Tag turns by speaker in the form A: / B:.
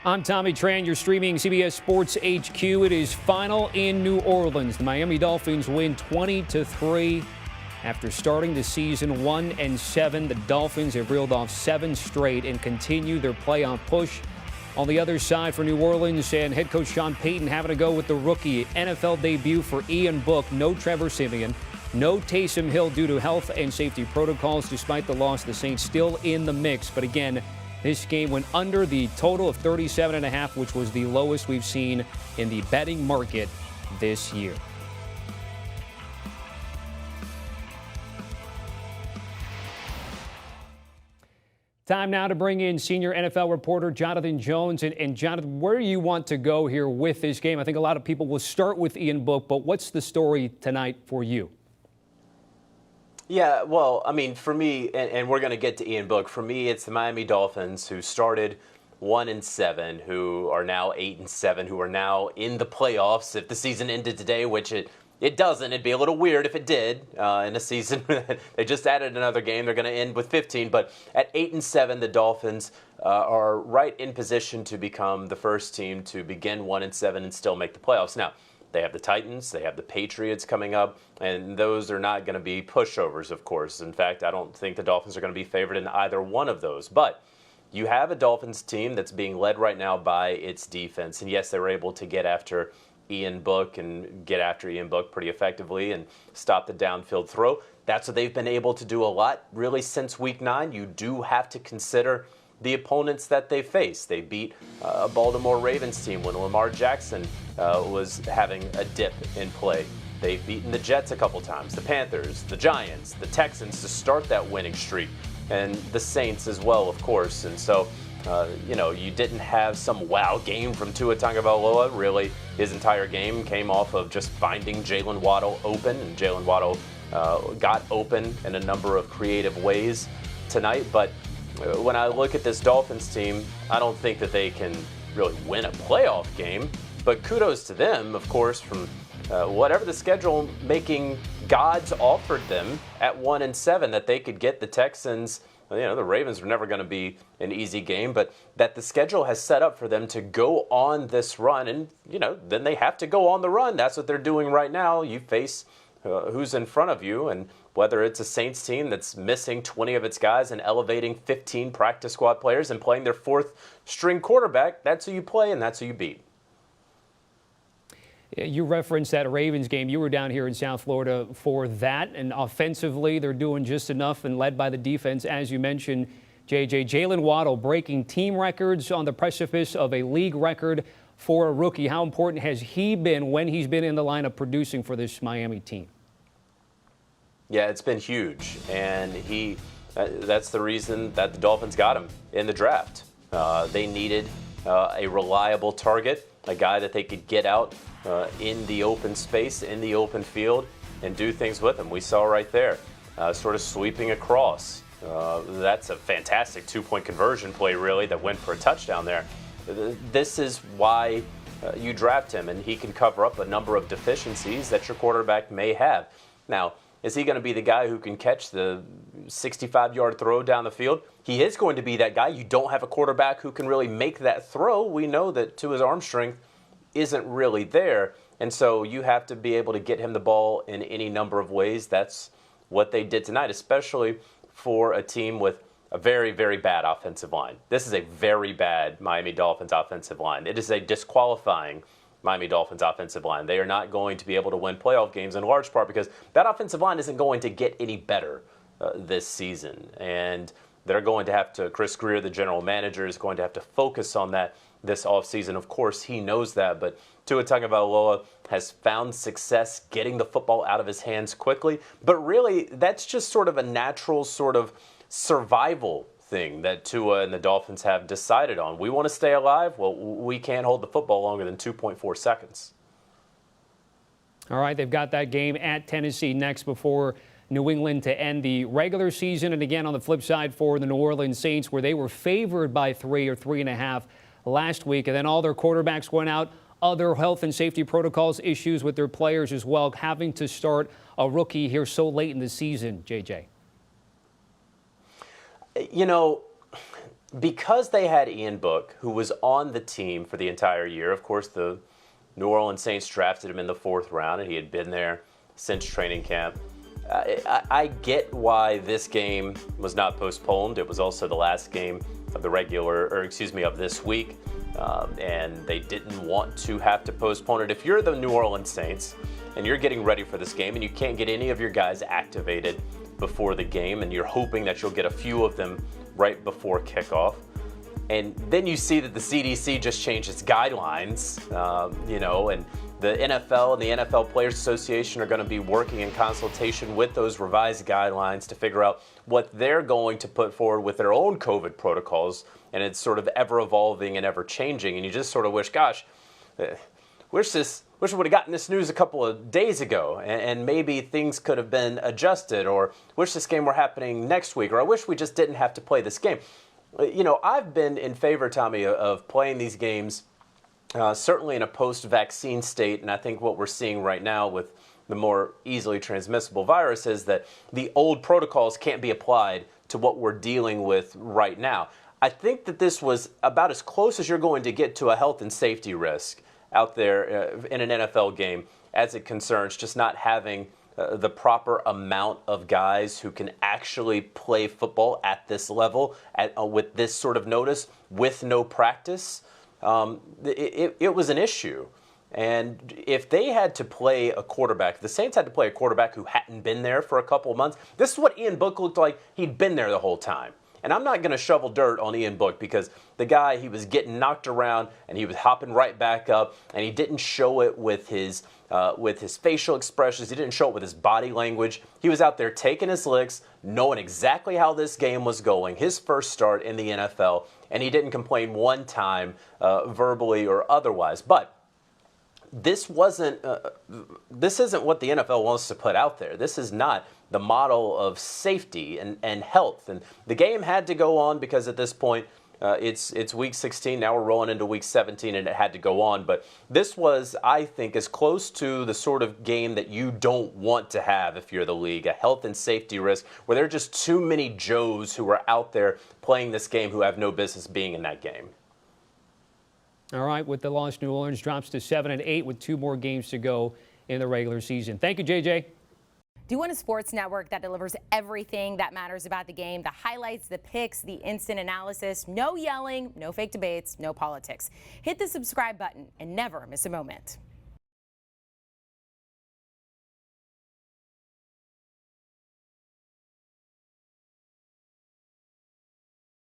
A: I'm Tommy Tran. You're streaming CBS Sports HQ. It is final in New Orleans. The Miami Dolphins win 20-3 after starting the season 1-7. The Dolphins have reeled off 7 straight and continue their playoff push. On the other side for New Orleans and head coach Sean Payton having to go with the rookie NFL debut for Ian Book. No Trevor Siemian, no Taysom Hill due to health and safety protocols. Despite the loss, the Saints still in the mix. But again, this game went under the total of 37.5, which was the lowest we've seen in the betting market this year. Time now to bring in senior NFL reporter Jonathan Jones. And Jonathan, where do you want to go here with this game? I think a lot of people will start with Ian Book, but what's the story tonight for you?
B: Yeah, well, I mean, for me, and we're going to get to Ian Book, for me, it's the Miami Dolphins who started 1-7, who are now 8-7, who are now in the playoffs. If the season ended today, which it doesn't, it'd be a little weird if it did in a season. They just added another game. They're going to end with 15. But at 8-7, the Dolphins are right in position to become the first team to begin 1-7 and still make the playoffs. Now, they have the Titans, they have the Patriots coming up, and those are not going to be pushovers, of course. In fact, I don't think the Dolphins are going to be favored in either one of those. But you have a Dolphins team that's being led right now by its defense. And yes, they were able to get after Ian Book pretty effectively and stop the downfield throw. That's what they've been able to do a lot, really, since Week 9. You do have to consider the opponents that they face. They beat a Baltimore Ravens team when Lamar Jackson was having a dip in play. They've beaten the Jets a couple times, the Panthers, the Giants, the Texans to start that winning streak, and the Saints as well, of course. And so, you didn't have some wow game from Tua Tagovailoa. Really, his entire game came off of just finding Jaylen Waddle open, and Jaylen Waddle got open in a number of creative ways tonight. But when I look at this Dolphins team, I don't think that they can really win a playoff game. But kudos to them, of course, from whatever the schedule-making gods offered them at 1-7, that they could get the Texans. The Ravens were never going to be an easy game, but that the schedule has set up for them to go on this run. And, then they have to go on the run. That's what they're doing right now. You face who's in front of you, and whether it's a Saints team that's missing 20 of its guys and elevating 15 practice squad players and playing their 4th string quarterback, that's who you play and that's who you beat.
A: You referenced that Ravens game. You were down here in South Florida for that, and offensively they're doing just enough and led by the defense, as you mentioned, JJ. Jaylen Waddle breaking team records on the precipice of a league record for a rookie. How important has he been when he's been in the lineup producing for this Miami team?
B: Yeah, it's been huge, and that's the reason that the Dolphins got him in the draft. They needed a reliable target, a guy that they could get out in the open space, in the open field, and do things with him. We saw right there, sort of sweeping across. That's a fantastic 2-point conversion play, really, that went for a touchdown there. This is why you draft him, and he can cover up a number of deficiencies that your quarterback may have. Now, is he going to be the guy who can catch the 65-yard throw down the field? He is going to be that guy. You don't have a quarterback who can really make that throw. We know that Tua's arm strength isn't really there, and so you have to be able to get him the ball in any number of ways. That's what they did tonight, especially for a team with a very, very bad offensive line. This is a very bad Miami Dolphins offensive line. It is a disqualifying Miami Dolphins offensive line. They are not going to be able to win playoff games in large part because that offensive line isn't going to get any better this season. And they're going to have to, Chris Greer, the general manager, is going to have to focus on that this offseason. Of course, he knows that, but Tua Tagovailoa has found success getting the football out of his hands quickly. But really, that's just sort of a natural sort of survival thing that Tua and the Dolphins have decided on. We want to stay alive. Well, we can't hold the football longer than 2.4 seconds.
A: All right, they've got that game at Tennessee next before New England to end the regular season. And again, on the flip side for the New Orleans Saints, where they were favored by 3 or 3.5 last week, and then all their quarterbacks went out. Other health and safety protocols issues with their players as well, having to start a rookie here so late in the season, JJ.
B: because they had Ian Book, who was on the team for the entire year. Of course, the New Orleans Saints drafted him in the 4th round, and he had been there since training camp. I get why this game was not postponed. It was also the last game of of this week, and they didn't want to have to postpone it. If you're the New Orleans Saints and you're getting ready for this game and you can't get any of your guys activated before the game, and you're hoping that you'll get a few of them right before kickoff, and then you see that the CDC just changed its guidelines, and the NFL and the NFL Players Association are going to be working in consultation with those revised guidelines to figure out what they're going to put forward with their own COVID protocols. And it's sort of ever evolving and ever changing. And you just sort of wish, gosh, wish we would have gotten this news a couple of days ago, and maybe things could have been adjusted, or wish this game were happening next week, or I wish we just didn't have to play this game. I've been in favor, Tommy, of playing these games certainly in a post-vaccine state, and I think what we're seeing right now with the more easily transmissible virus is that the old protocols can't be applied to what we're dealing with right now. I think that this was about as close as you're going to get to a health and safety risk out there in an NFL game as it concerns just not having the proper amount of guys who can actually play football at this level with this sort of notice, with no practice. It was an issue. And if they had to play a quarterback, the Saints had to play a quarterback who hadn't been there for a couple of months. This is what Ian Book looked like. He'd been there the whole time. And I'm not going to shovel dirt on Ian Book because the guy, he was getting knocked around and he was hopping right back up, and he didn't show it with his facial expressions. He didn't show it with his body language. He was out there taking his licks, knowing exactly how this game was going, his first start in the NFL, and he didn't complain one time verbally or otherwise. But this isn't what the NFL wants to put out there. This is not the model of safety and health. And the game had to go on because at this point, it's week 16. Now we're rolling into week 17, and it had to go on. But this was, I think, as close to the sort of game that you don't want to have if you're the league, a health and safety risk where there are just too many Joes who are out there playing this game who have no business being in that game.
A: All right, with the loss, New Orleans drops to 7-8 with 2 more games to go in the regular season. Thank you, JJ.
C: Do you want a sports network that delivers everything that matters about the game? The highlights, the picks, the instant analysis, no yelling, no fake debates, no politics. Hit the subscribe button and never miss a moment.